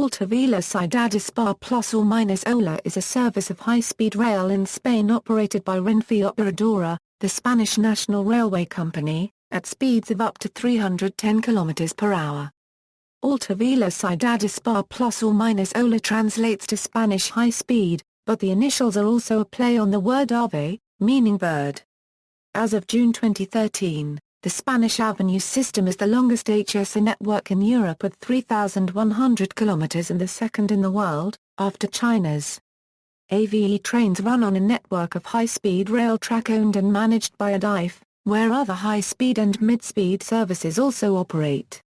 Alta Velocidad Española is a service of high-speed rail in Spain operated by Renfe Operadora, the Spanish national railway company, at speeds of up to 310 km per hour. Alta Velocidad Española translates to Spanish high speed, but the initials are also a play on the word AVE, meaning bird. As of June 2013, the Spanish Avenue system is the longest HSA network in Europe with 3,100 kilometers and the second in the world, after China's. AVE trains run on a network of high-speed rail track owned and managed by Adif, where other high-speed and mid-speed services also operate.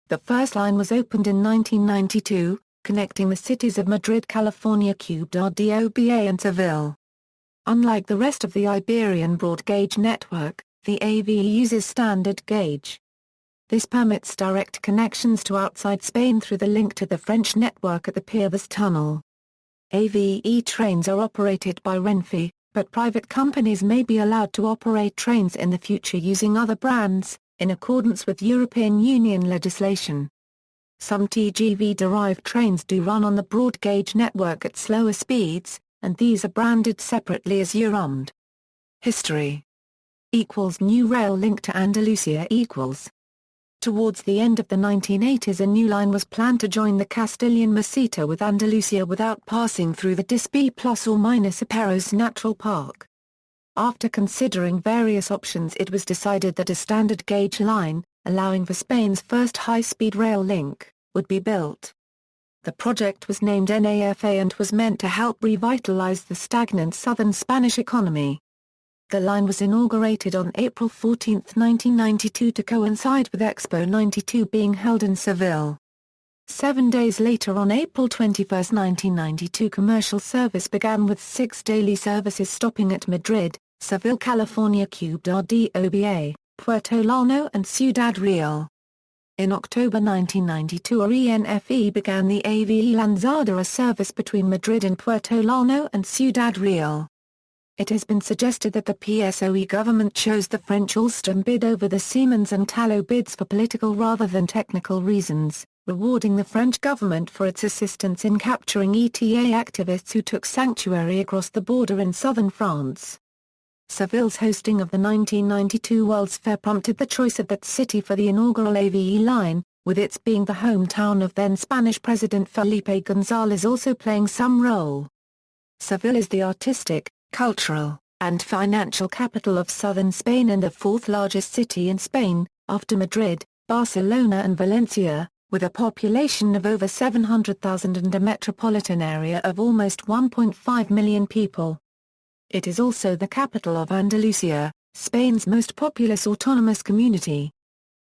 The first line was opened in 1992, connecting the cities of Madrid, California, Córdoba and Seville. Unlike the rest of the Iberian broad-gauge network, the AVE uses standard gauge. This permits direct connections to outside Spain through the link to the French network at the Perthus tunnel. AVE trains are operated by Renfe, but private companies may be allowed to operate trains in the future using other brands, in accordance with European Union legislation. Some TGV-derived trains do run on the broad-gauge network at slower speeds, and these are branded separately as Euromed. History New rail link to Andalusia Towards the end of the 1980s a new line was planned to join the Castilian Meseta with Andalusia without passing through the Dispi ± Perthus Natural Park. After considering various options it was decided that a standard gauge line, allowing for Spain's first high-speed rail link, would be built. The project was named NAFA and was meant to help revitalize the stagnant southern Spanish economy. The line was inaugurated on April 14, 1992 to coincide with Expo 92 being held in Seville. 7 days later on April 21, 1992 commercial service began with 6 daily services stopping at Madrid, Seville, California, Córdoba, Puerto Llano and Ciudad Real. In October 1992 Renfe began the AVE Lanzadera service between Madrid and Puerto Llano and Ciudad Real. It has been suggested that the PSOE government chose the French Alstom bid over the Siemens and Tallo bids for political rather than technical reasons, rewarding the French government for its assistance in capturing ETA activists who took sanctuary across the border in southern France. Seville's hosting of the 1992 World's Fair prompted the choice of that city for the inaugural AVE line, with its being the hometown of then Spanish President Felipe González also playing some role. Seville is the artistic, cultural, and financial capital of southern Spain and the fourth largest city in Spain, after Madrid, Barcelona and Valencia, with a population of over 700,000 and a metropolitan area of almost 1.5 million people. It is also the capital of Andalusia, Spain's most populous autonomous community.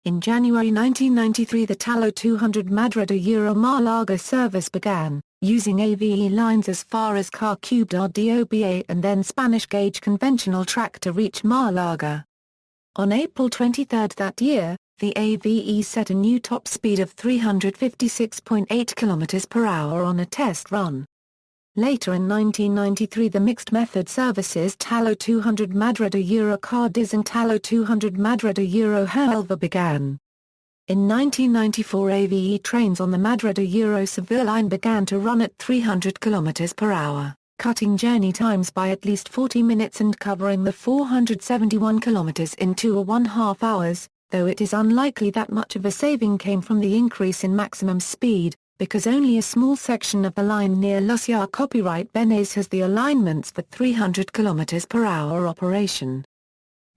In January 1993 the Tallo 200 Madrid-Málaga service began, using AVE lines as far as Córdoba and then Spanish gauge conventional track to reach Málaga. On April 23 that year, the AVE set a new top speed of 356.8 km per hour on a test run. Later in 1993 the mixed-method services Tallo 200 Madrid-Cádiz and Tallo 200 Madrid-Huelva began. In 1994 AVE trains on the Madrid-Seville line began to run at 300 km per hour, cutting journey times by at least 40 minutes and covering the 471 km in 2.5 hours, though it is unlikely that much of a saving came from the increase in maximum speed, because only a small section of the line near Los Copyright Benes has the alignments for 300 km per hour operation.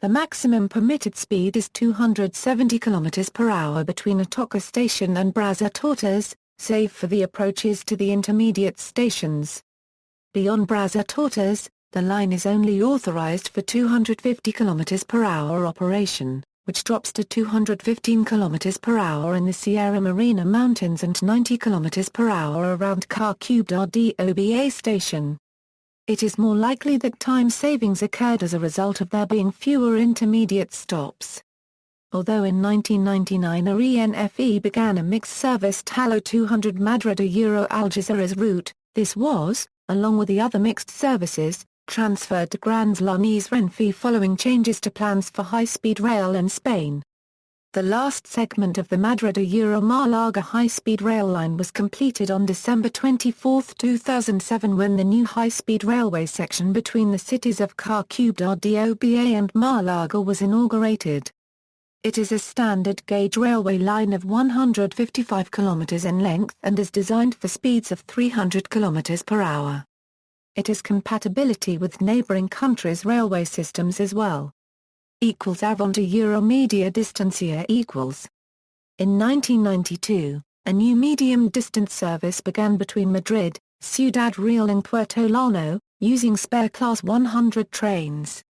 The maximum permitted speed is 270 km per hour between Atocha station and Tortas, save for the approaches to the intermediate stations. Beyond Tortas, the line is only authorized for 250 km per hour operation, which drops to 215 km per hour in the Sierra Morena Mountains and 90 km per hour around Córdoba station. It is more likely that time savings occurred as a result of there being fewer intermediate stops. Although in 1999 Renfe began a mixed service Tallo 200 Madrid-Algeciras route, this was, along with the other mixed services, transferred to Grands Lanis Renfe following changes to plans for high-speed rail in Spain. The last segment of the Madrid-Malaga high-speed rail line was completed on December 24, 2007 when the new high-speed railway section between the cities of Córdoba and Malaga was inaugurated. It is a standard-gauge railway line of 155 km in length and is designed for speeds of 300 km per hour. It has compatibility with neighboring countries' railway systems as well. Avant to Euromedia Distancia equals. In 1992, a new medium-distance service began between Madrid, Ciudad Real and Puerto Llano, using spare Class 100 trains.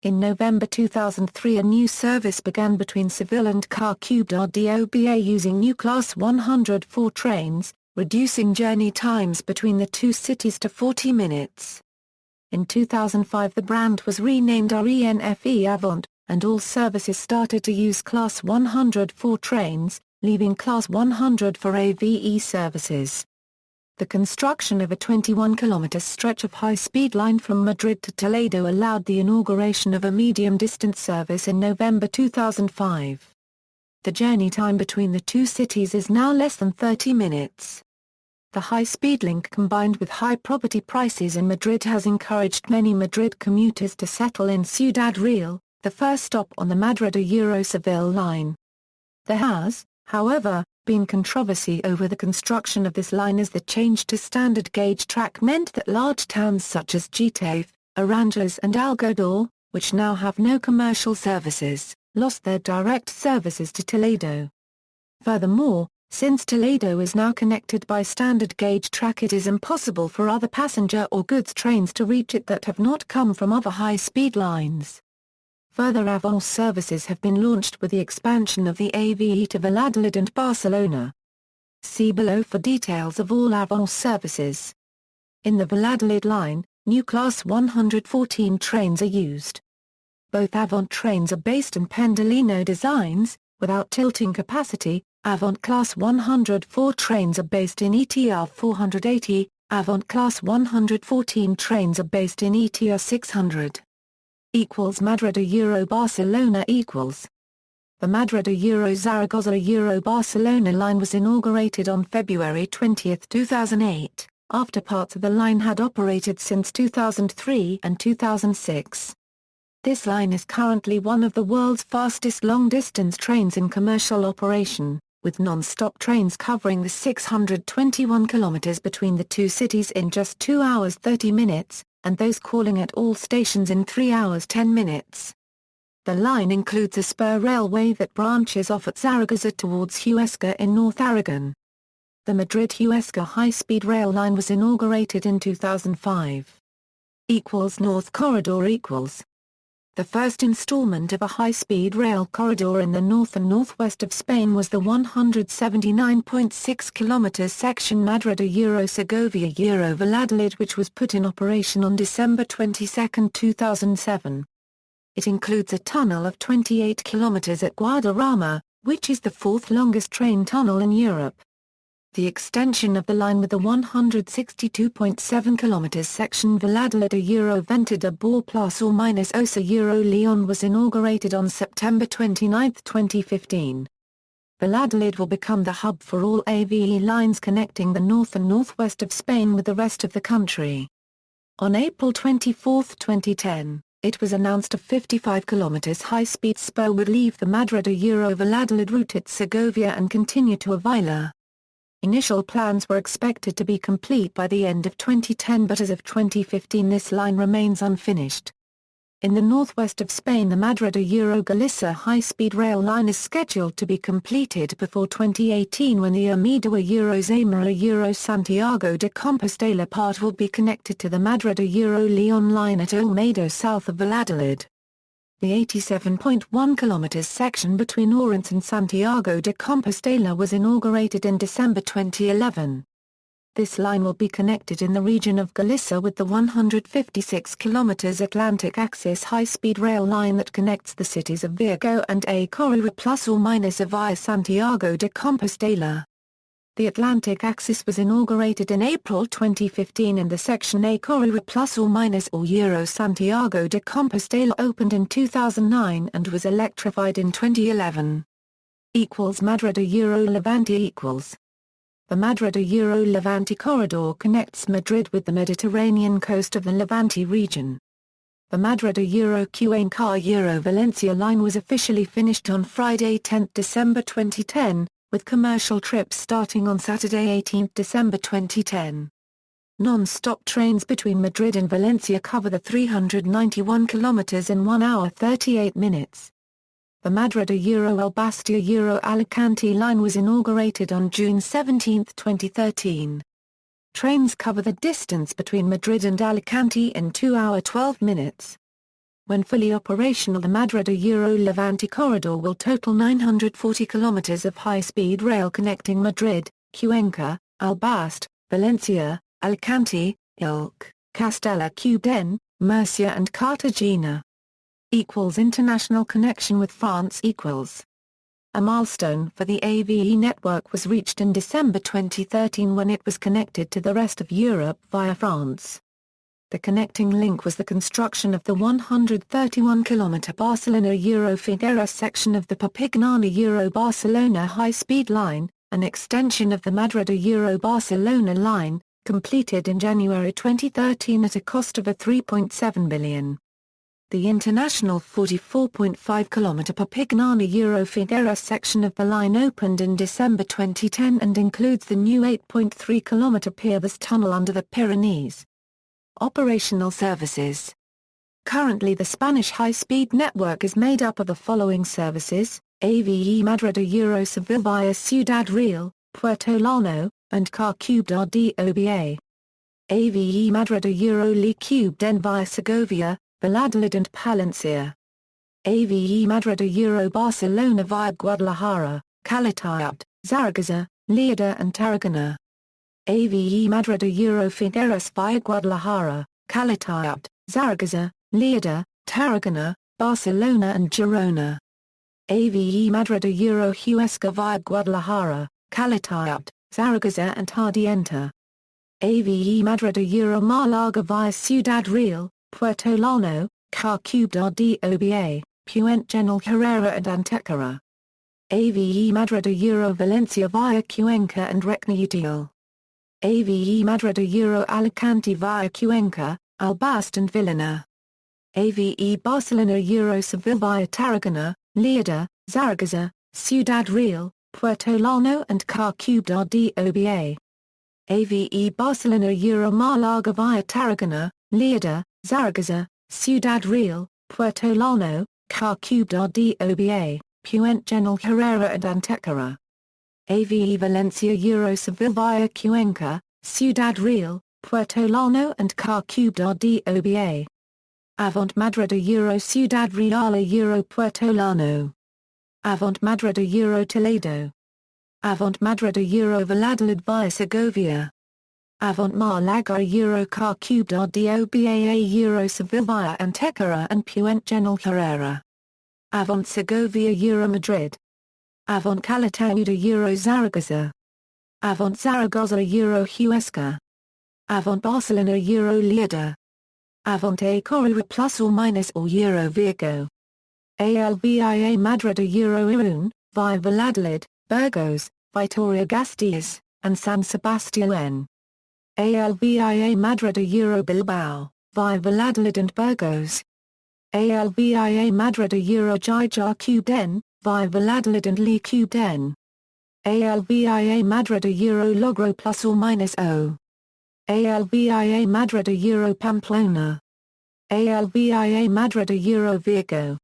In November 2003 a new service began between Seville and Córdoba using new Class 104 trains, reducing journey times between the two cities to 40 minutes. In 2005 the brand was renamed Renfe Avant, and all services started to use Class 104 trains, leaving Class 100 for AVE services. The construction of a 21-kilometer stretch of high-speed line from Madrid to Toledo allowed the inauguration of a medium-distance service in November 2005. The journey time between the two cities is now less than 30 minutes. The high-speed link combined with high property prices in Madrid has encouraged many Madrid commuters to settle in Ciudad Real, the first stop on the Madrid-Seville line. There has, however, been controversy over the construction of this line as the change to standard gauge track meant that large towns such as Getafe, Aranjuez and Algodal, which now have no commercial services, lost their direct services to Toledo. Furthermore, since Toledo is now connected by standard gauge track it is impossible for other passenger or goods trains to reach it that have not come from other high-speed lines. Further Avant services have been launched with the expansion of the AVE to Valladolid and Barcelona. See below for details of all Avant services. In the Valladolid line, new Class 114 trains are used. Both Avant trains are based in Pendolino designs, without tilting capacity. Avant Class 104 trains are based in ETR 480, Avant Class 114 trains are based in ETR 600. Madrid-Barcelona equals. The Madrid-Zaragoza-Barcelona line was inaugurated on February 20, 2008, after parts of the line had operated since 2003 and 2006. This line is currently one of the world's fastest long-distance trains in commercial operation, with non-stop trains covering the 621 kilometers between the two cities in just 2 hours 30 minutes, and those calling at all stations in 3 hours 10 minutes. The line includes a spur railway that branches off at Zaragoza towards Huesca in North Aragon. The Madrid-Huesca high-speed rail line was inaugurated in 2005. North Corridor equals. The first installment of a high-speed rail corridor in the north and northwest of Spain was the 179.6 km section Madrid-Segovia-Valladolid which was put in operation on December 22, 2007. It includes a tunnel of 28 km at Guadarrama, which is the fourth longest train tunnel in Europe. The extension of the line with the 162.7 km section Valladolid-Venta de Bor ± Osa Leon was inaugurated on September 29, 2015. Valladolid will become the hub for all AVE lines connecting the north and northwest of Spain with the rest of the country. On April 24, 2010, it was announced a 55 km high-speed spur would leave the Madrid-Valladolid route at Segovia and continue to Avila. Initial plans were expected to be complete by the end of 2010 but as of 2015 this line remains unfinished. In the northwest of Spain the Madrid-Galicia high-speed rail line is scheduled to be completed before 2018 when the Zamora-Santiago de Compostela part will be connected to the Madrid-Leon line at Olmedo south of Valladolid. The 87.1 km section between Orense and Santiago de Compostela was inaugurated in December 2011. This line will be connected in the region of Galicia with the 156 km Atlantic Axis high-speed rail line that connects the cities of Vigo and A Coruña ± via Santiago de Compostela. The Atlantic Axis was inaugurated in April 2015 and the section A Coruña ± Santiago de Compostela opened in 2009 and was electrified in 2011. equals Madrid-Levante equals. The Madrid-Levante corridor connects Madrid with the Mediterranean coast of the Levante region. The Madrid-Cuenca-Valencia line was officially finished on Friday 10 December 2010, with commercial trips starting on Saturday 18 December 2010. Non-stop trains between Madrid and Valencia cover the 391 kilometers in 1 hour 38 minutes. The Madrid-El Bastia-Alicante line was inaugurated on June 17, 2013. Trains cover the distance between Madrid and Alicante in 2 hours 12 minutes. When fully operational, the Madrid-Levante corridor will total 940 kilometers of high-speed rail connecting Madrid, Cuenca, Albast, Valencia, Alicante, Elche, Castellar-Quibdén, Murcia and Cartagena. Equals international connection with France equals. A milestone for the AVE network was reached in December 2013 when it was connected to the rest of Europe via France. The connecting link was the construction of the 131-kilometer Barcelona-Figueres section of the Perpignan-Barcelona high-speed line, an extension of the Madrid-Barcelona line, completed in January 2013 at a cost of $3.7 billion. The international 44.5-kilometer Perpignan-Figueres section of the line opened in December 2010 and includes the new 8.3-kilometer Perthus tunnel under the Pyrenees. Operational services. Currently the Spanish high-speed network is made up of the following services: AVE Madrid-Seville via Ciudad Real, Puerto Llano, and Car-Cubed-d'Oba. AVE Madrid-Cubdén via Segovia, Valladolid and Palencia. AVE Madrid-Barcelona via Guadalajara, Calatayud, Zaragoza, Lleida and Tarragona. AVE Madrid-Figueres via Guadalajara, Calatayud, Zaragoza, Lleida, Tarragona, Barcelona and Girona. AVE Madrid-Huesca via Guadalajara, Calatayud, Zaragoza and Ardienta. AVE Madrid-Málaga via Ciudad Real, Puerto Llano, Car-Cubed-d'Oba, Puente General Herrera and Antequera. AVE Madrid-Valencia via Cuenca and Recreational. AVE Madrid-Alicante via Cuenca, Albast and Villena. AVE Barcelona-Seville via Tarragona, Lleida, Zaragoza, Ciudad Real, Puerto Llano and Car-Cubed-d'Oba. AVE Barcelona-Málaga via Tarragona, Lleida, Zaragoza, Ciudad Real, Puerto Llano, Car-Cubed-d'Oba, Puente General Herrera and Antequera. AVE Valencia-Seville via Cuenca, Ciudad Real, Puerto Llano and Car-Cubed-d'Oba. Avant Madrid-Ciudad Real Puerto Llano. Avant Madrid-Toledo. Avant Madrid-Valladolid via Segovia. Avant Málaga Car-Cubed-d'Oba Seville via Antequera and Puente General Herrera. Avant Segovia Madrid. Avant Calatayud Zaragoza. Avant Zaragoza Huesca. Avant Barcelona Lleida. Avant A Correra plus or minus or Vigo. ALVIA Madrid Irún, via Valladolid, Burgos, Vitoria-Gasteiz, and San Sebastián. ALVIA Madrid Bilbao, via Valladolid and Burgos. ALVIA Madrid Gijón-Cubdén, via Valladolid and Cubdén. ALVIA Madrid Logro plus or minus O. ALVIA Madrid Pamplona. ALVIA Madrid Vigo.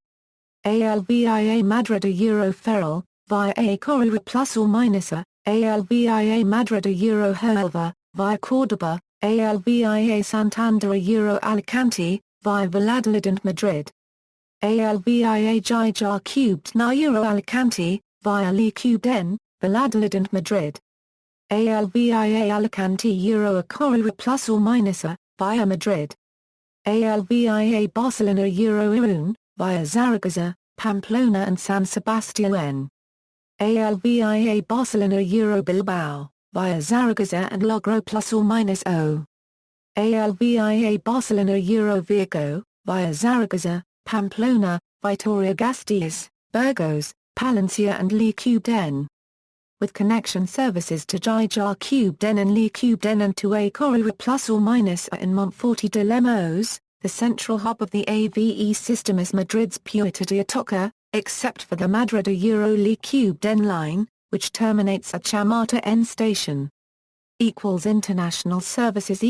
ALVIA Madrid Ferrol, via A Correra plus or minus A. ALVIA Madrid Huelva, via Córdoba. ALVIA Santander Alicante, via Valladolid and Madrid. ALVIA Gijón-Cubdén Alicante, via Cubdén, Valladolid and Madrid. ALVIA Alicante A Correra plus or minus A, via Madrid. ALVIA Barcelona Irún, via Zaragoza, Pamplona and San Sebastián. ALVIA Barcelona Bilbao, via Zaragoza and Logro plus or minus O. ALVIA Barcelona Vigo, via Zaragoza, Pamplona, Vitoria-Gasteiz, Burgos, Palencia and Leeuwarden. With connection services to Leeuwarden and Leeuwarden and to A Corridor plus or minus in Montforty de Lemos, the central hub of the AVE system is Madrid's Puerta de Atocha, except for the Madrid-Leeuwarden line, which terminates at Chamartín N station. International services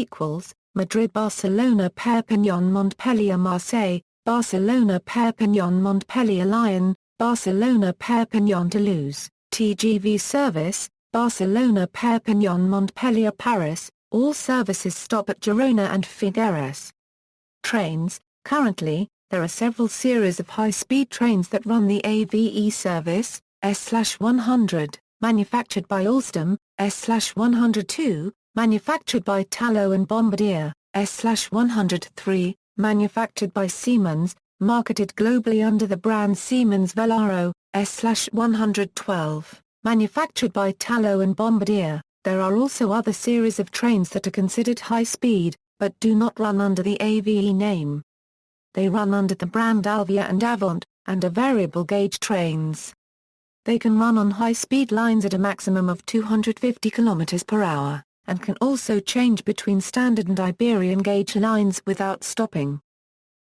Madrid-Barcelona Perpignan-Montpellier-Marseille, Barcelona-Perpignan-Montpellier-Lyon, Barcelona-Perpignan-Toulouse, TGV service, Barcelona-Perpignan-Montpellier-Paris, all services stop at Girona and Figueres. Trains, currently, there are several series of high-speed trains that run the AVE service, S/100, manufactured by Alstom, S/102, manufactured by Tallo and Bombardier, S/103, manufactured by Siemens, marketed globally under the brand Siemens Velaro, S/112, manufactured by Tallo and Bombardier. There are also other series of trains that are considered high-speed, but do not run under the AVE name. They run under the brand Alvia and Avant, and are variable gauge trains. They can run on high-speed lines at a maximum of 250 km per hour, and can also change between standard and Iberian gauge lines without stopping.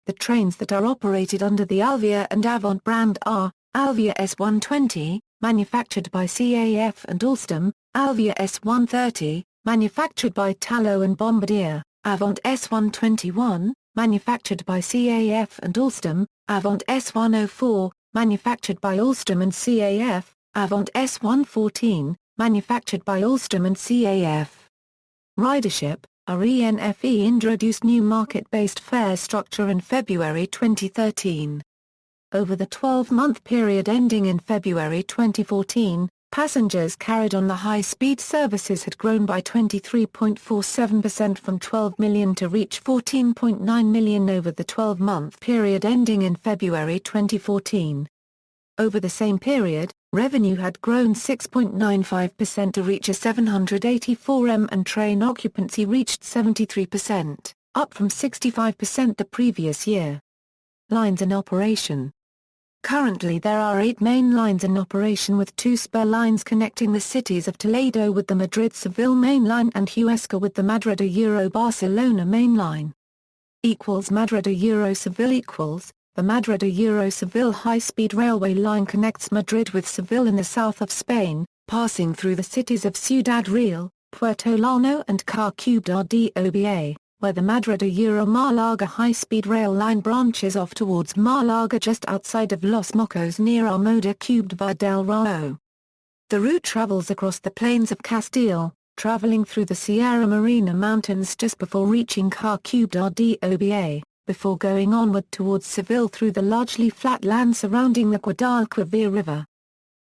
The trains that are operated under the Alvia and Avant brand are, Alvia S120, manufactured by CAF and Alstom, Alvia S130, manufactured by Tallo and Bombardier, Avant S121, manufactured by CAF and Alstom, Avant S104, manufactured by Alstom and CAF, Avant S114, manufactured by Alstom and CAF. Ridership, RENFE introduced new market-based fare structure in February 2013. Over the 12-month period ending in February 2014, passengers carried on the high-speed services had grown by 23.47% from 12 million to reach 14.9 million over the 12-month period ending in February 2014. Over the same period, revenue had grown 6.95% to reach a 784 m and train occupancy reached 73%, up from 65% the previous year. Lines in operation. Currently there are 8 main lines in operation with 2 spur lines connecting the cities of Toledo with the Madrid-Seville main line and Huesca with the Madrid-Barcelona main line. Madrid-Seville The Madrid-Seville high-speed railway line connects Madrid with Seville in the south of Spain, passing through the cities of Ciudad Real, Puerto Llano and Ciudad de Oba, where the Madrid-Málaga high-speed rail line branches off towards Málaga just outside of Los Mocos near Almoda del Rao. The route travels across the plains of Castile, traveling through the Sierra Morena mountains just before reaching Ciudad de Oba, before going onward towards Seville through the largely flat land surrounding the Guadalquivir River.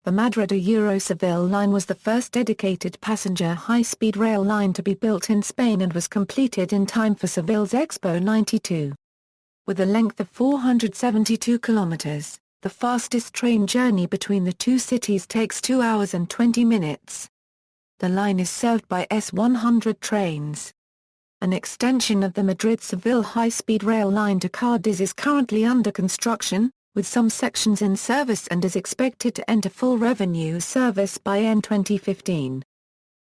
The Madrid-Seville line was the first dedicated passenger high-speed rail line to be built in Spain and was completed in time for Seville's Expo 92. With a length of 472 kilometers, the fastest train journey between the two cities takes 2 hours and 20 minutes. The line is served by S100 trains. An extension of the Madrid-Seville high-speed rail line to Cádiz is currently under construction, with some sections in service and is expected to enter full revenue service by end 2015.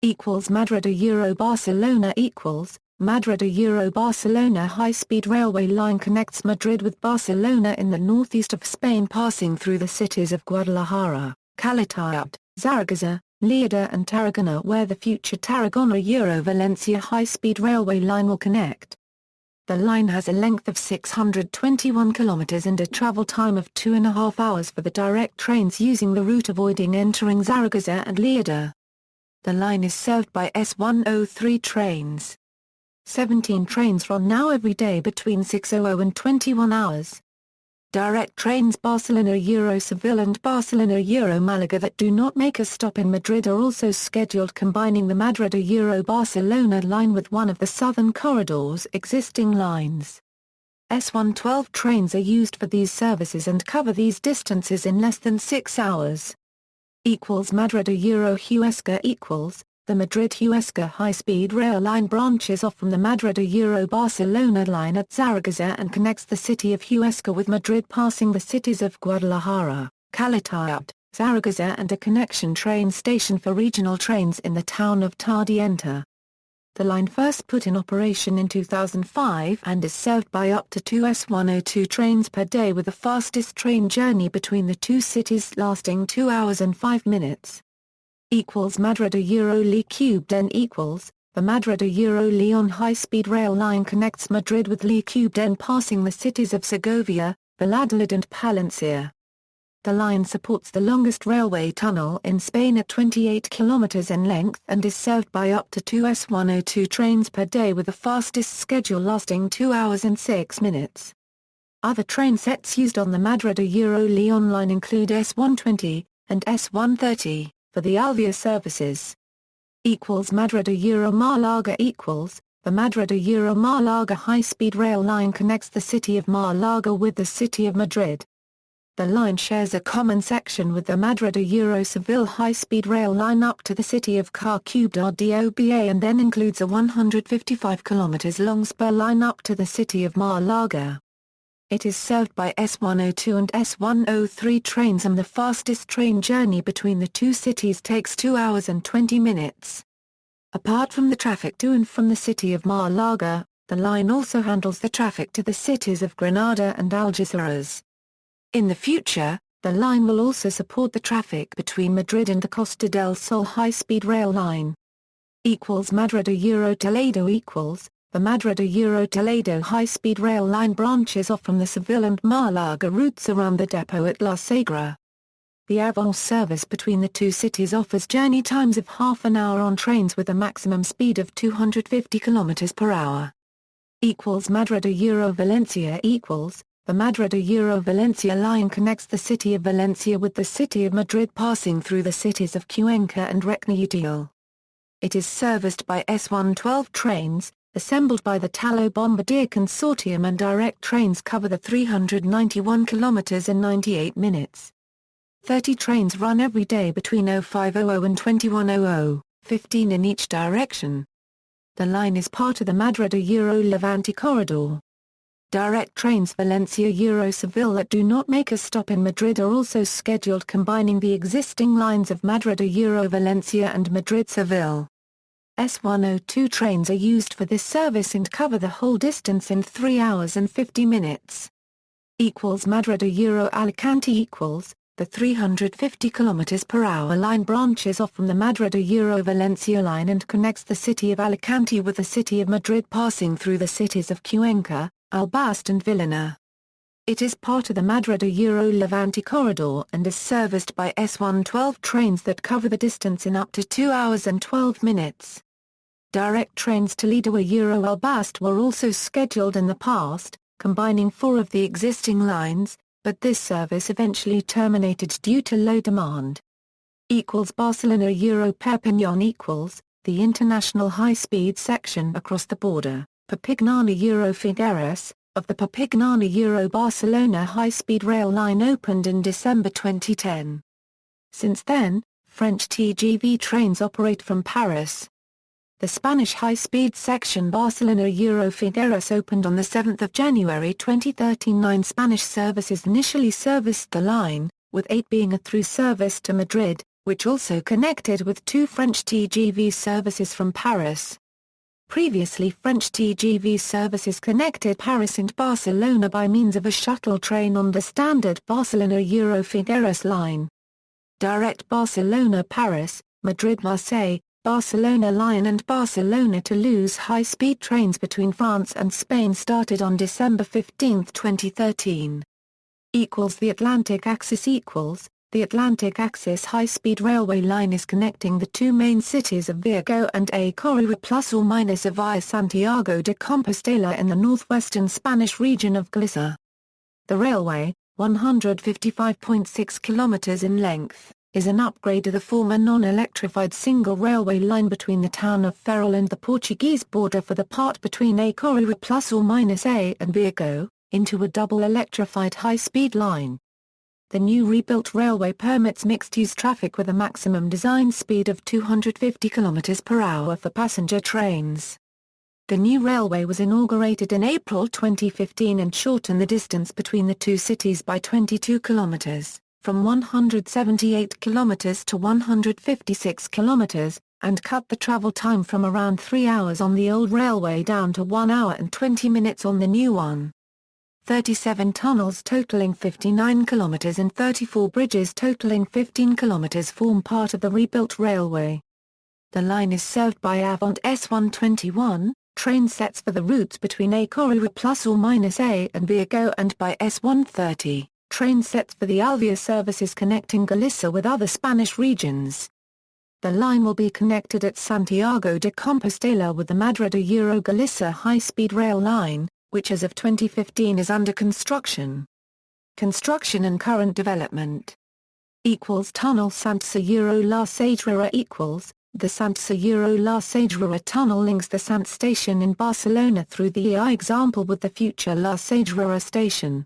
Madrid-Barcelona Madrid-Barcelona high-speed railway line connects Madrid with Barcelona in the northeast of Spain passing through the cities of Guadalajara, Calatayud, Zaragoza, Lleida and Tarragona where the future Tarragona-Valencia high-speed railway line will connect. The line has a length of 621 kilometers and a travel time of 2.5 hours for the direct trains using the route avoiding entering Zaragoza and Lleida. The line is served by S103 trains. 17 trains run now every day between 6:00 and 21 hours. Direct trains Barcelona-Seville and Barcelona-Málaga that do not make a stop in Madrid are also scheduled, combining the Madrid-Barcelona line with one of the southern corridor's existing lines. S112 trains are used for these services and cover these distances in less than 6 hours. Madrid-Huesca The Madrid-Huesca high-speed rail line branches off from the Madrid-Barcelona line at Zaragoza and connects the city of Huesca with Madrid passing the cities of Guadalajara, Calatayud, Zaragoza and a connection train station for regional trains in the town of Tardienta. The line first put in operation in 2005 and is served by up to 2 S102 trains per day, with the fastest train journey between the two cities lasting 2 hours and 5 minutes. Madrid Euro cubed N equals, the Madrid Euro-Lyon high-speed rail line connects Madrid with Le cubed N, passing the cities of Segovia, Valladolid and Palencia. The line supports the longest railway tunnel in Spain at 28 kilometers in length and is served by up to 2 S102 trains per day, with the fastest schedule lasting 2 hours and 6 minutes. Other train sets used on the Madrid Euro-Lyon line include S120 and S130 for the Alvia services. Madrid Euro-Malaga equals, the Madrid Euro-Malaga high-speed rail line connects the city of Malaga with the city of Madrid. The line shares a common section with the Madrid Euro-Seville high-speed rail line up to the city of Car cubed Rdoba, and then includes a 155 km long spur line up to the city of Malaga. It is served by S102 and S103 trains, and the fastest train journey between the two cities takes 2 hours and 20 minutes. Apart from the traffic to and from the city of Malaga, the line also handles the traffic to the cities of Granada and Algeciras. In the future, the line will also support the traffic between Madrid and the Costa del Sol high-speed rail line. Madrid Euro-Toledo equals, the Madrid Euro-Toledo high-speed rail line branches off from the Seville and Malaga routes around the depot at La Sagra. The Avance service between the two cities offers journey times of half an hour on trains with a maximum speed of 250 km per hour. Madrid Euro-Valencia equals, the Madrid Euro-Valencia line connects the city of Valencia with the city of Madrid, passing through the cities of Cuenca and Regne Utiel. It is serviced by S112 trains, assembled by the Tallo Bombardier Consortium, and direct trains cover the 391 kilometers in 98 minutes. 30 trains run every day between 0500 and 2100, 15 in each direction. The line is part of the Madrid Euro-Levante corridor. Direct trains Valencia Euro-Seville that do not make a stop in Madrid are also scheduled, combining the existing lines of Madrid Euro-Valencia and Madrid-Seville. S102 trains are used for this service and cover the whole distance in 3 hours and 50 minutes. Madrid Euro-Alicante equals, the 350 km per hour line branches off from the Madrid Euro-Valencia line and connects the city of Alicante with the city of Madrid, passing through the cities of Cuenca, Albast and Villena. It is part of the Madrid Euro-Levante corridor and is serviced by S112 trains that cover the distance in up to 2 hours and 12 minutes. Direct trains Toledo Euro-Albast were also scheduled in the past, combining 4 of the existing lines, but this service eventually terminated due to low demand. Barcelona Euro-Perpignan equals, the international high-speed section across the border, Perpignan Euro-Figueres, of the Perpignan Euro-Barcelona high-speed rail line opened in December 2010. Since then, French TGV trains operate from Paris. The Spanish high-speed section Barcelona Euro-Figueres opened on 7 January 2013. 9 Spanish services initially serviced the line, with 8 being a through service to Madrid, which also connected with 2 French TGV services from Paris. Previously, French TGV services connected Paris and Barcelona by means of a shuttle train on the standard Barcelona Euro-Figueres line. Direct Barcelona-Paris, Madrid-Marseille, Barcelona-Lyon and Barcelona-Toulouse high-speed trains between France and Spain started on December 15, 2013. The Atlantic Axis equals, the Atlantic Axis high-speed railway line is connecting the 2 main cities of Vigo and A Coruña plus or minus via Santiago de Compostela in the northwestern Spanish region of Galicia. The railway, 155.6 kilometers in length, is an upgrade of the former non-electrified single railway line between the town of Ferrol and the Portuguese border for the part between A Coruña plus or minus A and Vigo, into a double electrified high-speed line. The new rebuilt railway permits mixed-use traffic with a maximum design speed of 250 km per hour for passenger trains. The new railway was inaugurated in April 2015 and shortened the distance between the two cities by 22 kilometers. from 178 km to 156 km, and cut the travel time from around 3 hours on the old railway down to 1 hour and 20 minutes on the new one. 37 tunnels totaling 59 km and 34 bridges totaling 15 km form part of the rebuilt railway. The line is served by Avant S121, train sets for the routes between A Corridor ±A and Vigo, and by S130, train sets for the Alvia services connecting Galicia with other Spanish regions. The line will be connected at Santiago de Compostela with the Madrid-Euro-Galicia high-speed rail line, which as of 2015 is under construction. Construction and current development. Tunnel Sant Sayuro La Sagrera The Sant Sayuro La Sagrera tunnel links the Sant station in Barcelona through the EI example with the future La Sagrera station.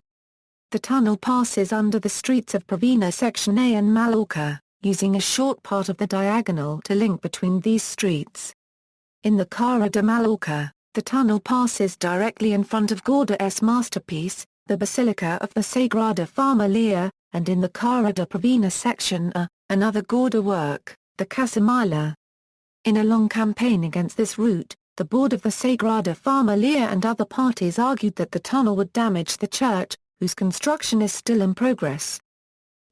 The tunnel passes under the streets of Provena Section A and Mallorca, using a short part of the diagonal to link between these streets. In the Cara de Mallorca, the tunnel passes directly in front of Gorda's masterpiece, the Basilica of the Sagrada Familia, and in the Cara de Provena Section A, another Gorda work, the Casamila. In a long campaign against this route, the board of the Sagrada Familia and other parties argued that the tunnel would damage the church, whose construction is still in progress.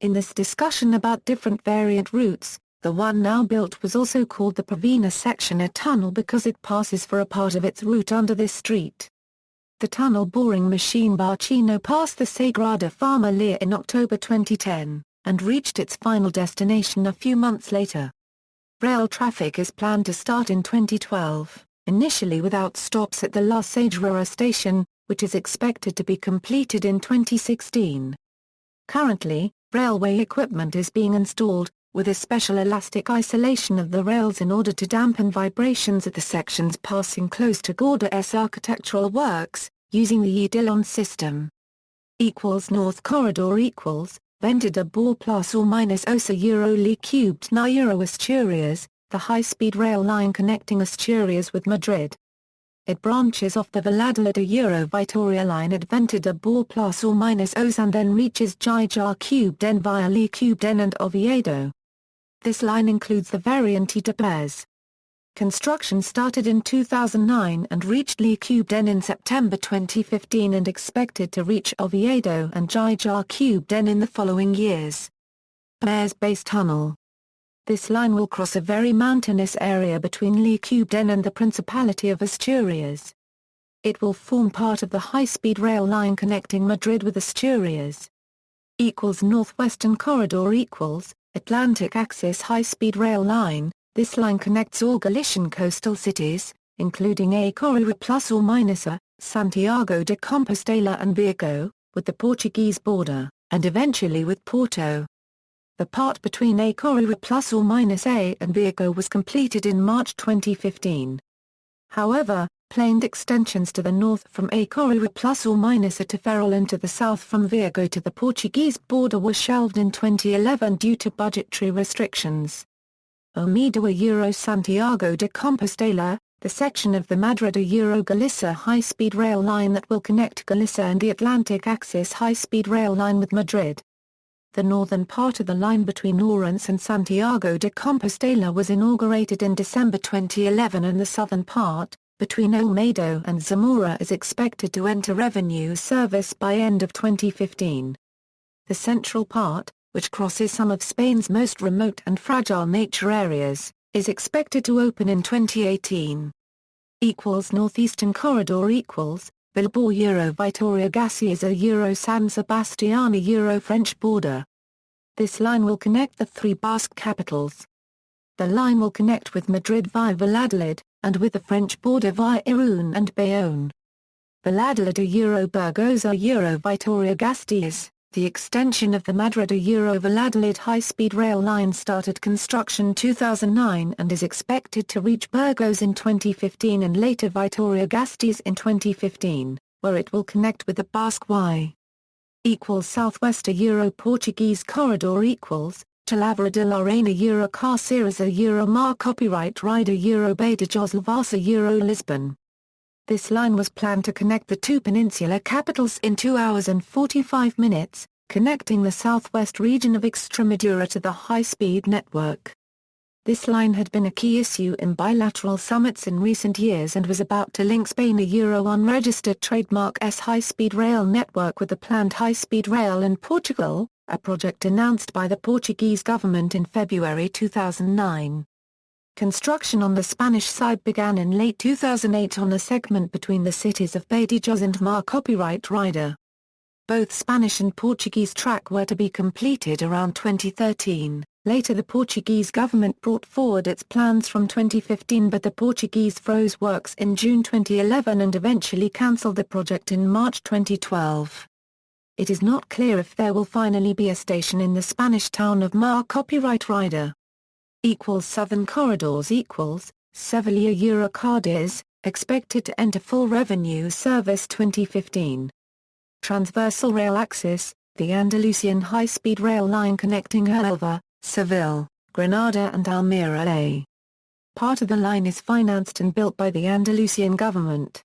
In this discussion about different variant routes, the one now built was also called the Provena Section A tunnel because it passes for a part of its route under this street. The tunnel boring machine Barcino passed the Sagrada Familia in October 2010, and reached its final destination a few months later. Rail traffic is planned to start in 2012, initially without stops at the La Sagrera station, which is expected to be completed in 2016. Currently, railway equipment is being installed, with a special elastic isolation of the rails in order to dampen vibrations at the sections passing close to Gorda's architectural works, using the Edilon system. North Corridor Venta de Bor plus or minus Osa Euro Li cubed na Euro Asturias, the high-speed rail line connecting Asturias with Madrid. It branches off the Valladolid to Euro Vitoria line at Venta de Bor plus or minus Osa and then reaches Gijar cubed N via Li cubed N and Oviedo. This line includes the variante de Bez. Construction started in 2009 and reached Li cubed N in September 2015 and expected to reach Oviedo and Gijar cubed N in the following years. Bez Base Tunnel. This line will cross a very mountainous area between Li cubed N and the Principality of Asturias. It will form part of the high-speed rail line connecting Madrid with Asturias. Northwestern Corridor Atlantic Axis high-speed rail line. This line connects all Galician coastal cities, including A Corridor plus or minus A, Santiago de Compostela and Vigo, with the Portuguese border, and eventually with Porto. The part between A Corridor plus or minus A and Vigo was completed in March 2015. However, planed extensions to the north from A Corridor plus or minus A to Ferrol and to the south from Vigo to the Portuguese border were shelved in 2011 due to budgetary restrictions. Omidoa Euro Santiago de Compostela, the section of the Madrid-Euro-Galicia high-speed rail line that will connect Galicia and the Atlantic Axis high-speed rail line with Madrid. The northern part of the line between Orense and Santiago de Compostela was inaugurated in December 2011 and the southern part, between Olmedo and Zamora, is expected to enter revenue service by end of 2015. The central part, which crosses some of Spain's most remote and fragile nature areas, is expected to open in 2018. Northeastern Corridor Bilbao Euro Vitoria Gasteiz Euro San Sebastián Euro French border. This line will connect the three Basque capitals. The line will connect with Madrid via Valladolid, and with the French border via Irún and Bayonne. Valladolid Euro Burgos Euro Vitoria Gasteiz. The extension of the Madrid-Euro-Valladolid high-speed rail line started construction 2009 and is expected to reach Burgos in 2015 and later Vitoria-Gasteiz in 2015, where it will connect with the Basque Y. Southwest Euro-Portuguese corridor Talavera de la Reina Euro Carceras Euro Mar Copyright Rider Euro Badajoz Lavasa Euro Lisbon. This line was planned to connect the two peninsular capitals in 2 hours and 45 minutes, connecting the southwest region of Extremadura to the high-speed network. This line had been a key issue in bilateral summits in recent years and was about to link Spain, a Euro-unregistered trademark high-speed rail network with the planned high-speed rail in Portugal, a project announced by the Portuguese government in February 2009. Construction on the Spanish side began in late 2008 on a segment between the cities of Badajoz and Mar copyright rider. Both Spanish and Portuguese track were to be completed around 2013. Later the Portuguese government brought forward its plans from 2015, but the Portuguese froze works in June 2011 and eventually cancelled the project in March 2012. It is not clear if there will finally be a station in the Spanish town of Mar copyright rider. Southern corridors Sevilla Eurocardis, expected to enter full revenue service 2015. Transversal rail axis, the Andalusian high-speed rail line connecting Huelva, Seville, Granada and Almería A. Part of the line is financed and built by the Andalusian government.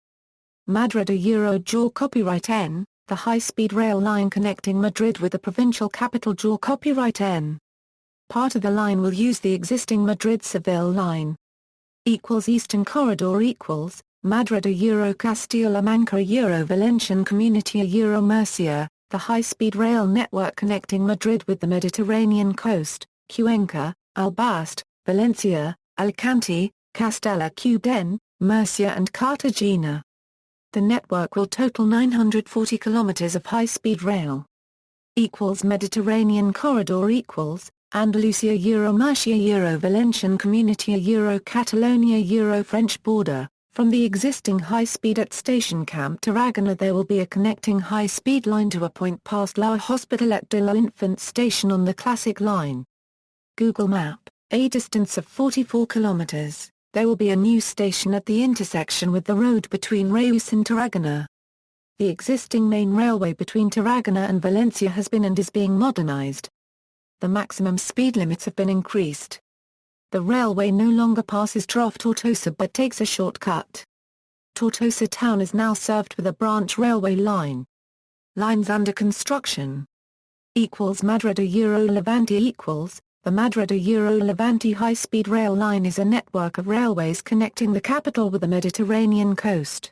Madrid Euro copyright N, the high-speed rail line connecting Madrid with the provincial capital copyright N. Part of the line will use the existing Madrid-Seville line. Eastern corridor Madrid Castilla-La Mancha Valencian Community Murcia, the high-speed rail network connecting Madrid with the Mediterranean coast, Cuenca, Albacete, Valencia, Alicante, Castella-Cuben, Murcia and Cartagena. The network will total 940 kilometers of high-speed rail. Mediterranean corridor Andalusia Murcia Valencian Community Catalonia French border. From the existing high-speed at Station Camp Tarragona there will be a connecting high-speed line to a point past La Hospitalet de l'Infant station on the classic line. Google Map, a distance of 44 kilometers, there will be a new station at the intersection with the road between Reus and Tarragona. The existing main railway between Tarragona and Valencia has been and is being modernized. The maximum speed limits have been increased. The railway no longer passes Trof Tortosa but takes a shortcut. Tortosa town is now served with a branch railway line. Lines under construction. Madrid Levante The Madrid Levante high-speed rail line is a network of railways connecting the capital with the Mediterranean coast.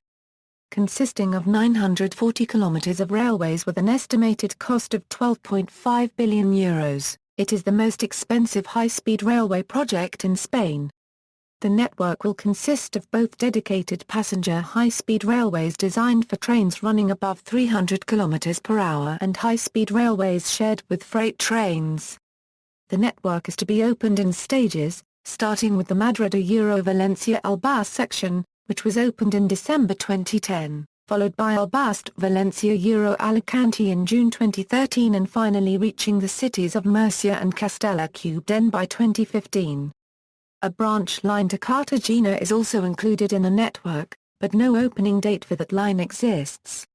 Consisting of 940 kilometers of railways with an estimated cost of €12.5 billion. It is the most expensive high-speed railway project in Spain. The network will consist of both dedicated passenger high-speed railways designed for trains running above 300 km per hour and high-speed railways shared with freight trains. The network is to be opened in stages, starting with the Madrid Valencia Albacete section, which was opened in December 2010. Followed by Albacete Valencia Alicante in June 2013 and finally reaching the cities of Murcia and Castella-Cuben by 2015. A branch line to Cartagena is also included in the network, but no opening date for that line exists.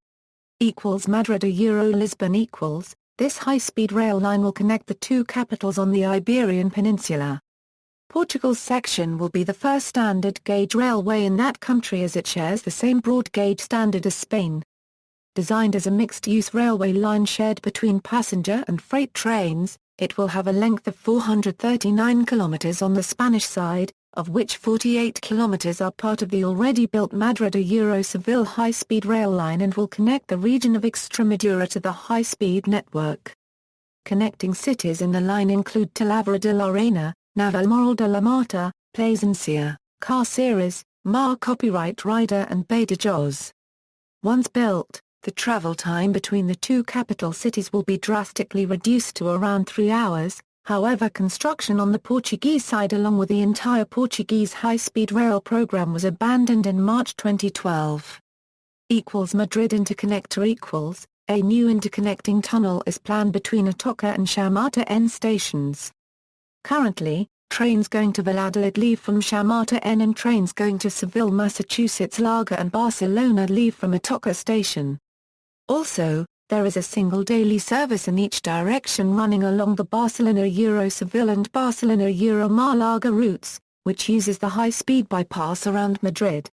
Madrid Lisbon This high-speed rail line will connect the two capitals on the Iberian Peninsula. Portugal's section will be the first standard gauge railway in that country as it shares the same broad gauge standard as Spain. Designed as a mixed-use railway line shared between passenger and freight trains, it will have a length of 439 kilometers on the Spanish side, of which 48 kilometers are part of the already built Madrid Seville high-speed rail line and will connect the region of Extremadura to the high-speed network. Connecting cities in the line include Talavera de la Reina, Navalmoral de la Mata, Plasencia, Cáceres, Mar copyright rider and Badajoz. Once built, the travel time between the two capital cities will be drastically reduced to around 3 hours, however construction on the Portuguese side along with the entire Portuguese high-speed rail program was abandoned in March 2012. Madrid Interconnector A new interconnecting tunnel is planned between Atocha and Chamata N stations. Currently, trains going to Valladolid leave from Chamata N and trains going to Seville, Massachusetts Largo and Barcelona leave from Atocha station. Also, there is a single daily service in each direction running along the Barcelona-Seville and Barcelona-Mar Largo routes, which uses the high-speed bypass around Madrid.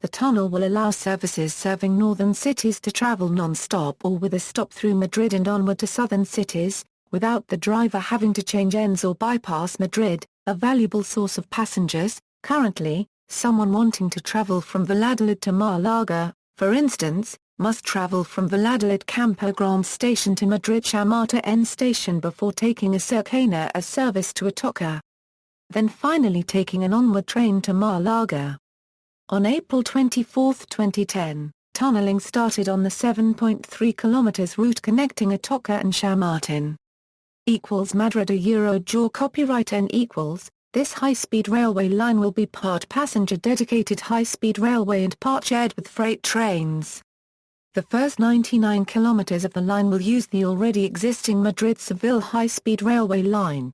the tunnel will allow services serving northern cities to travel non-stop or with a stop through Madrid and onward to southern cities, without the driver having to change ends or bypass Madrid, a valuable source of passengers. Currently, someone wanting to travel from Valladolid to Málaga, for instance, must travel from Valladolid Campo Grande station to Madrid Chamarta N station before taking a Cercanías service to Atocha. Then finally taking an onward train to Málaga. On April 24, 2010, tunneling started on the 7.3 km route connecting Atocha and Chamartin. Madrid copyright N equals, this high-speed railway line will be part passenger dedicated high-speed railway and part shared with freight trains. The first 99 km of the line will use the already existing Madrid-Seville high-speed railway line.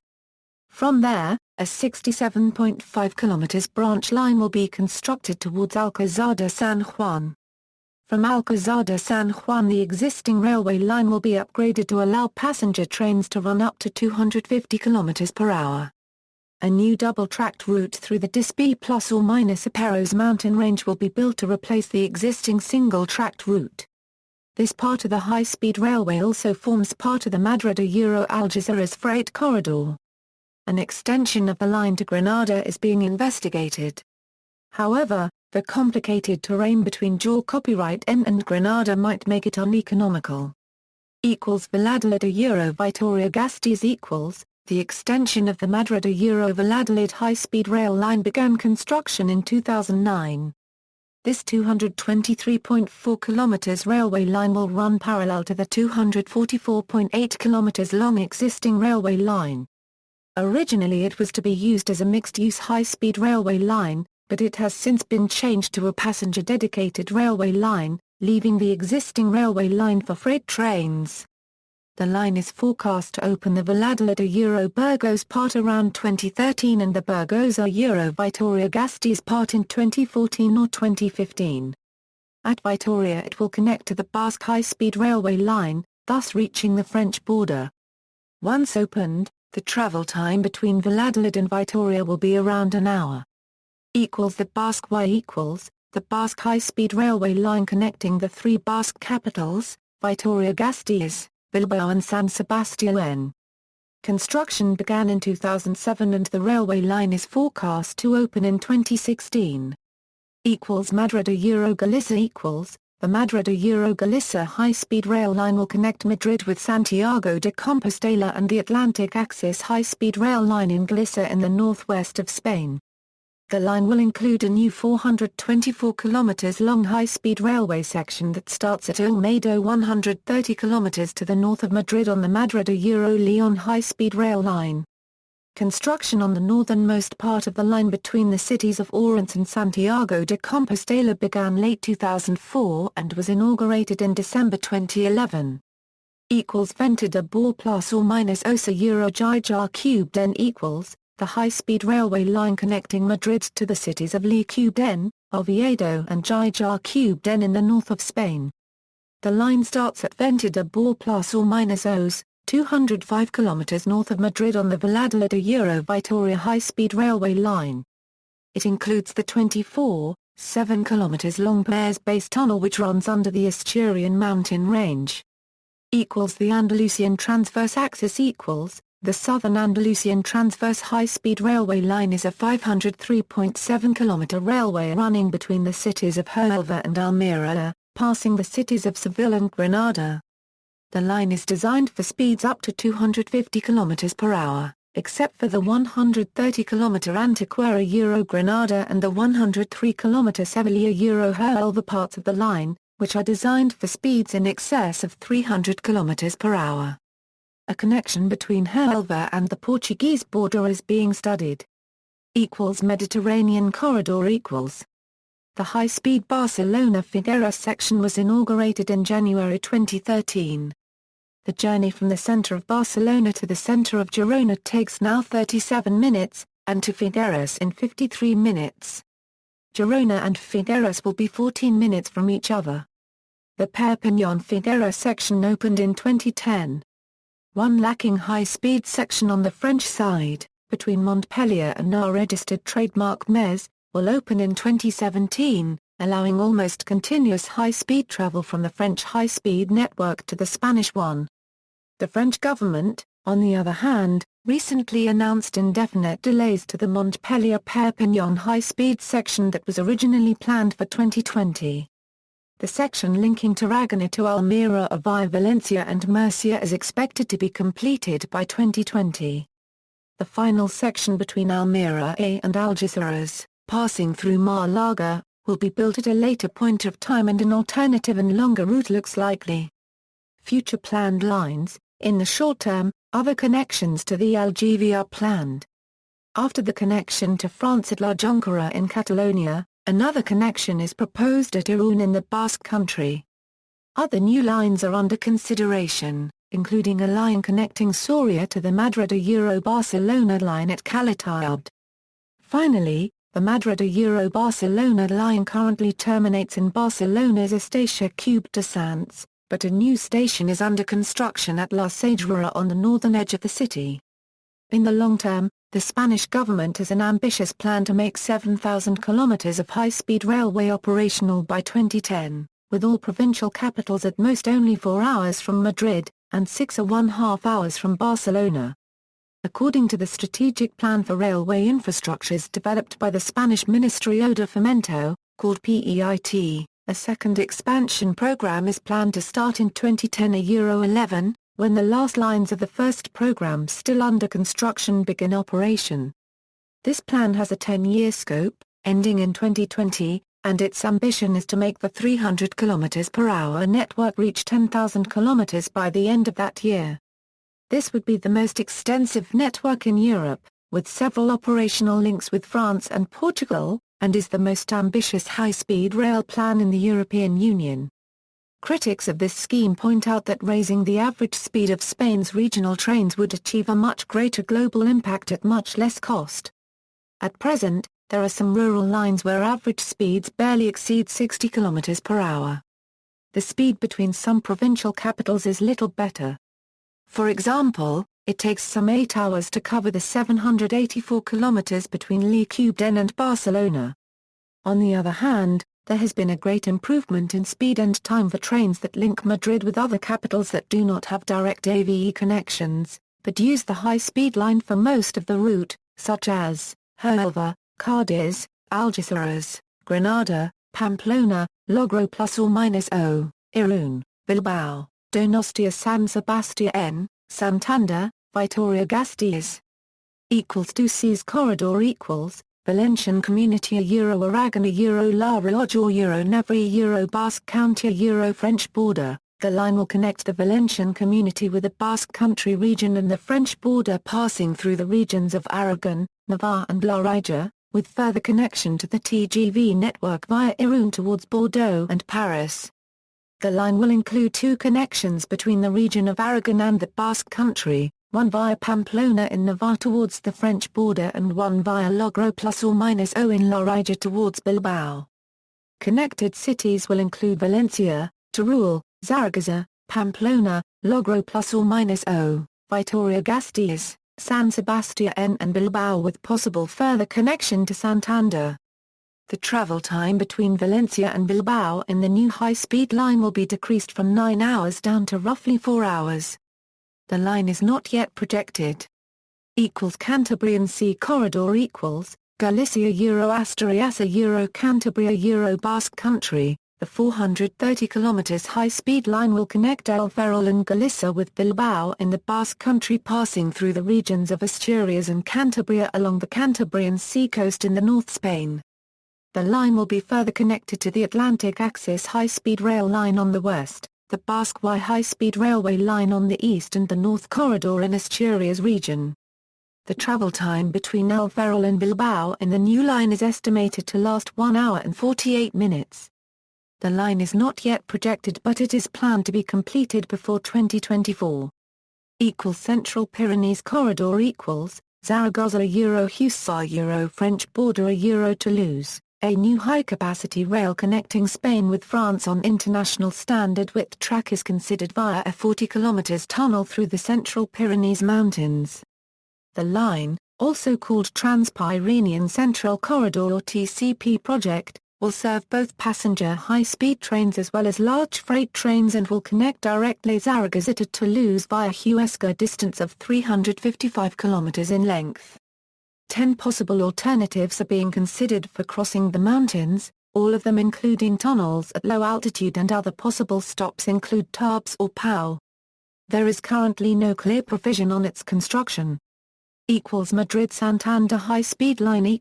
From there, a 67.5 km branch line will be constructed towards Alcázar de San Juan. From Alcázar de San Juan the existing railway line will be upgraded to allow passenger trains to run up to 250 km per hour. A new double-tracked route through the Dispi plus or minus Aperos mountain range will be built to replace the existing single-tracked route. This part of the high-speed railway also forms part of the Madrid-Algeciras freight corridor. An extension of the line to Granada is being investigated. However, the complicated terrain between copyright N and Granada might make it uneconomical. Valladolid Vitoria-Gasteiz equals, the extension of the Madrid-Valladolid high-speed rail line began construction in 2009. This 223.4 km railway line will run parallel to the 244.8 km long existing railway line. Originally it was to be used as a mixed-use high-speed railway line, but it has since been changed to a passenger-dedicated railway line, leaving the existing railway line for freight trains. The line is forecast to open the Valladolid-Burgos part around 2013 and the Burgos-Vitoria-Gasteiz part in 2014 or 2015. At Vitoria it will connect to the Basque high-speed railway line, thus reaching the French border. Once opened, the travel time between Valladolid and Vitoria will be around an hour. The Basque Y equals, the Basque high-speed railway line connecting the three Basque capitals, Vitoria-Gasteiz, Bilbao and San Sebastián. Construction began in 2007 and the railway line is forecast to open in 2016. Madrid-Galicia equals, the Madrid-Galicia high-speed rail line will connect Madrid with Santiago de Compostela and the Atlantic Axis high-speed rail line in Galicia in the northwest of Spain. The line will include a new 424 km long high-speed railway section that starts at Olmedo 130 km to the north of Madrid on the Madrid-León high-speed rail line. Construction on the northernmost part of the line between the cities of Orense and Santiago de Compostela began late 2004 and was inaugurated in December 2011. Venta Bor plus or minus Osa Euro Gijar cubed N equals, the high-speed railway line connecting Madrid to the cities of Le cubed N, Oviedo and Gijar cubed N in the north of Spain. The line starts at Venta Bor plus or minus Os, 205 km north of Madrid on the Valladolid-Vitoria high-speed railway line. It includes the 24, 7 km long Blair's Base Tunnel which runs under the Asturian mountain range. The Andalusian Transverse Axis equals, the Southern Andalusian Transverse high-speed railway line is a 503.7 km railway running between the cities of Huelva and Almería, passing the cities of Seville and Granada. The line is designed for speeds up to 250 km per hour, except for the 130 km Antequera-Granada and the 103 km Sevilla-Huelva parts of the line, which are designed for speeds in excess of 300 km per hour. A connection between Huelva and the Portuguese border is being studied. Mediterranean corridor equals. The high-speed Barcelona-Figueres section was inaugurated in January 2013. The journey from the center of Barcelona to the center of Girona takes now 37 minutes, and to Figueres in 53 minutes. Girona and Figueres will be 14 minutes from each other. The Perpignan-Figueres section opened in 2010. One lacking high-speed section on the French side, between Montpellier and now registered trademark Metz, will open in 2017, allowing almost continuous high-speed travel from the French high-speed network to the Spanish one. The French government, on the other hand, recently announced indefinite delays to the Montpellier-Perpignan high-speed section that was originally planned for 2020. The section linking Tarragona to Almería via Valencia and Murcia is expected to be completed by 2020. The final section between Almería and Algeciras, passing through Málaga, will be built at a later point of time and an alternative and longer route looks likely. Future planned lines: in the short term, other connections to the LGV are planned. After the connection to France at La Jonquera in Catalonia, another connection is proposed at Irún in the Basque Country. Other new lines are under consideration, including a line connecting Soria to the Madrid-Barcelona line at Calatayud. Finally, the Madrid-Barcelona line currently terminates in Barcelona's Estació Cube de Sants, but a new station is under construction at La Sagrera on the northern edge of the city. In the long term, the Spanish government has an ambitious plan to make 7,000 kilometers of high-speed railway operational by 2010, with all provincial capitals at most only 4 hours from Madrid, and 6.5 hours from Barcelona. According to the Strategic Plan for Railway Infrastructures developed by the Spanish Ministerio de Fomento, called PEIT, a second expansion program is planned to start in 2010 (11), when the last lines of the first program still under construction begin operation. This plan has a 10-year scope, ending in 2020, and its ambition is to make the 300 km/h network reach 10,000 km by the end of that year. This would be the most extensive network in Europe, with several operational links with France and Portugal, and is the most ambitious high-speed rail plan in the European Union. Critics of this scheme point out that raising the average speed of Spain's regional trains would achieve a much greater global impact at much less cost. At present, there are some rural lines where average speeds barely exceed 60 km/h. The speed between some provincial capitals is little better. For example, it takes some 8 hours to cover the 784 kilometers between Le Cubden and Barcelona. On the other hand, there has been a great improvement in speed and time for trains that link Madrid with other capitals that do not have direct AVE connections, but use the high-speed line for most of the route, such as Huelva, Cádiz, Algeciras, Granada, Pamplona, Logro+or-O, Irún, Bilbao, Donostia, San Sebastián, Santander, Vitoria-Gasteiz. =2Cs corridor Valencian Community Aragon La Rioja Nevri Basque County French border. The line will connect the Valencian community with the Basque Country region and the French border, passing through the regions of Aragon, Navarre and La Rioja, with further connection to the TGV network via Irún towards Bordeaux and Paris. The line will include 2 connections between the region of Aragon and the Basque Country, one via Pamplona in Navarre towards the French border and one via Logro+or-O in La Rioja towards Bilbao. Connected cities will include Valencia, Teruel, Zaragoza, Pamplona, Logro+or-O, Vitoria-Gasteiz, San Sebastián and Bilbao, with possible further connection to Santander. The travel time between Valencia and Bilbao in the new high-speed line will be decreased from 9 hours down to roughly 4 hours. The line is not yet projected. Cantabrian Sea Corridor Galicia Asturias Cantabria Basque Country. The 430 km high-speed line will connect El Ferrol and Galicia with Bilbao in the Basque Country, passing through the regions of Asturias and Cantabria along the Cantabrian Sea coast in the North Spain. The line will be further connected to the Atlantic Axis high-speed rail line on the west, the Basque Y high-speed railway line on the east and the North Corridor in Asturias region. The travel time between El Ferrol and Bilbao in the new line is estimated to last 1 hour and 48 minutes. The line is not yet projected, but it is planned to be completed before 2024. Central Pyrenees Corridor Zaragoza Hussar French border Toulouse. A new high-capacity rail connecting Spain with France on international standard width track is considered via a 40 km tunnel through the Central Pyrenees Mountains. The line, also called Trans-Pyrenean Central Corridor or TCP project, will serve both passenger high-speed trains as well as large freight trains and will connect directly Zaragoza to Toulouse via Huesca, a distance of 355 kilometers in length. 10 possible alternatives are being considered for crossing the mountains, all of them including tunnels at low altitude, and other possible stops include Tarbes or Pau. There is currently no clear provision on its construction. Madrid-Santander high-speed line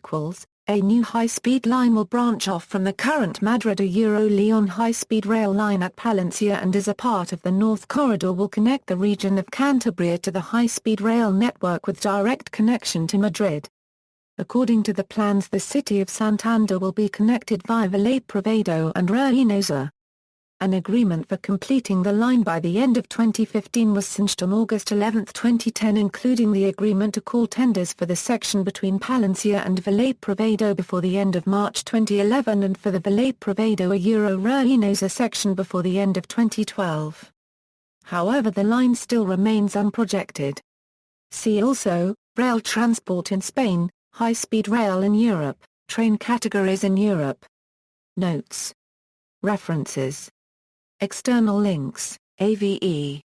A new high-speed line will branch off from the current Madrid-Lyon high-speed rail line at Palencia and as a part of the North Corridor will connect the region of Cantabria to the high-speed rail network with direct connection to Madrid. According to the plans, the city of Santander will be connected via Valladolid and Reynosa. An agreement for completing the line by the end of 2015 was cinched on August 11, 2010, including the agreement to call tenders for the section between Palencia and Valladolid before the end of March 2011 and for the Valladolid-Reynosa section before the end of 2012. However, the line still remains unprojected. See also, rail transport in Spain, high-speed rail in Europe, train categories in Europe. Notes. References. External links, AVE.